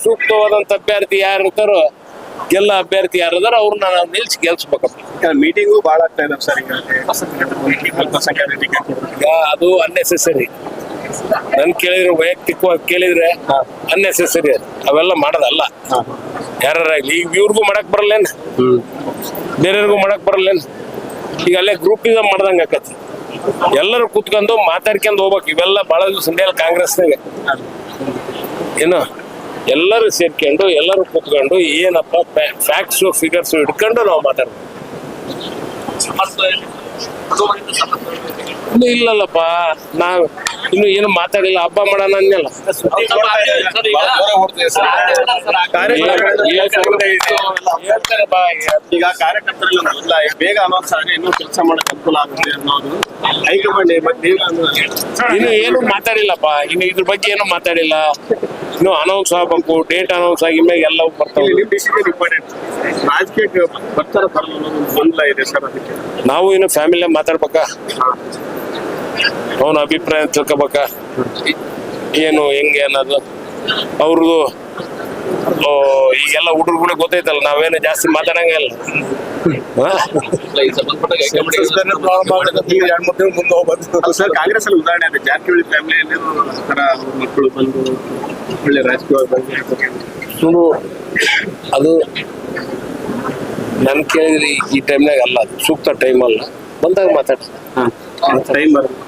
ಸೂಕ್ತವಾದಂತ ಅಭ್ಯರ್ಥಿ ಯಾರು ಇರ್ತಾರೋ ಎಲ್ಲ ಅಭ್ಯರ್ಥಿ ಯಾರದಾರ ಅವ್ರನ್ನ ನಾವು ನಿಲ್ಸಿ ಗೆಲ್ಸ್ಬೇಕಪ್ಪ. ಮೀಟಿಂಗು ಬಹಳ ಆಗ್ತಾ ಇದಾವೆ ಸರ್. ಈಗ ಅದು ಅನ್ನೆಸೆಸರಿ. ನನ್ ಕೇಳಿದ್ರೆ ವೈಯಕ್ತಿಕವಾಗಿ ಕೇಳಿದ್ರೆ ಅನ್ನೆಸೆಸರಿ ಅದು. ಅವೆಲ್ಲ ಮಾಡೋದಲ್ಲ. ಯಾರಾಗ್ಲಿ ಈಗ ಇವ್ರಿಗೂ ಮಾಡಕ್ ಬರಲ್ಲೇನ್, ಬೇರೆಯವ್ರಿಗೂ ಮಾಡಕ್ ಬರಲ್ಲೇನ್? ಈಗ ಅಲ್ಲೇ ಗ್ರೂಪ್ ಇದ ಮಾಡ್ದಂಗ ಆಕತಿ. ಎಲ್ಲರೂ ಕೂತ್ಕೊಂಡು ಮಾತಾಡ್ಕೊಂಡು ಹೋಗ್ಬೇಕು. ಇವೆಲ್ಲ ಬಹಳ ದಿವಸ ನಡೆಯಲ್ಲ ಕಾಂಗ್ರೆಸ್ನಾಗ. ಏನು ಎಲ್ಲರೂ ಸೇರ್ಕೊಂಡು ಎಲ್ಲರೂ ಕೂತ್ಕೊಂಡು ಏನಪ್ಪ ಫ್ಯಾಕ್ಟ್ಸ್ ಫಿಗರ್ಸ್ ಇಟ್ಕೊಂಡು ನಾವು ಮಾತಾಡ್ಬೇಕು. ಇನ್ನು ಇಲ್ಲಲ್ಲಪ್ಪ, ನಾವ್ ಇನ್ನು ಏನು ಮಾತಾಡಿಲ್ಲ. ಹಬ್ಬ ಮಾಡೋಣ ಅನ್ನಲ್ಲ. ಈಗ ಕಾರ್ಯಕರ್ತರೆಲ್ಲ ಬೇಗ ಅನೌನ್ಸ್ ಆಗಿ ಇನ್ನೂ ಕೆಲಸ ಮಾಡಕ್ ಅನುಕೂಲ ಆಗುತ್ತೆ ಅನ್ನೋದು ಹೈಕಮಾಂಡ್. ಇನ್ನು ಏನು ಮಾತಾಡಿಲ್ಲಪ್ಪ. ಇನ್ನು ಇದ್ರ ಬಗ್ಗೆ ಏನು ಮಾತಾಡಿಲ್ಲ. ಇನ್ನು ಅನೌನ್ಸ್ ಆಗ್ಬೇಕು. ಡೇಟ್ ಅನೌನ್ಸ್ ಆಗಿದ್ಮೇಲೆ ಎಲ್ಲವೂ ಬರ್ತಾವೆ. ನಿಮ್ ಡಿಸಿಷನ್ ಇಂಪಾರ್ಟೆಂಟ್. ರಾಜಕೀಯಕ್ಕೆ ಬರ್ತಾರ ಬರಲ್ಲ ಅನ್ನೋದು ಗೊಂದಲ ಇದೆ ಸರ್. ಅದಕ್ಕೆ ನಾವು ಇನ್ನು ಫ್ಯಾಮಿಲಿ ಮಾತಾಡ್ಬೇಕಾ, ಅವನ ಅಭಿಪ್ರಾಯ ತಿಳ್ಕೊಬೇಕಾ, ಏನು ಹೆಂಗೆ ಅನ್ನೋದು ಅವ್ರದ್ದು. ಈಗೆಲ್ಲ ಹುಡುಗರು ಗೊತ್ತೈತಲ್ಲ, ನಾವೇನು ಜಾಸ್ತಿ ಮಾತಾಡಂಗಿಲ್ಲ. ಸರ್ ಕಾಂಗ್ರೆಸ್ ಅಲ್ಲಿ ಉದಾಹರಣೆ ಇದೆ. ಜಾರಕಿಹೊಳಿ ಫ್ಯಾಮಿಲಿಯಲ್ಲಿ ಮಕ್ಕಳು ಬಂದು ಒಳ್ಳೆ ರಾಜಕೀಯ ನೋಡು, ಅದು ನನ್ ಕೇಳಿದ್ರೆ ಈ ಟೈಮ್ನಾಗ ಅಲ್ಲ, ಅದು ಸೂಕ್ತ ಟೈಮ್ ಅಲ್ಲ. ಬಂದಾಗ ಮಾತಾಡ್ತೀನಿ. ಟೈಮ್ ಬರುತ್ತೆ.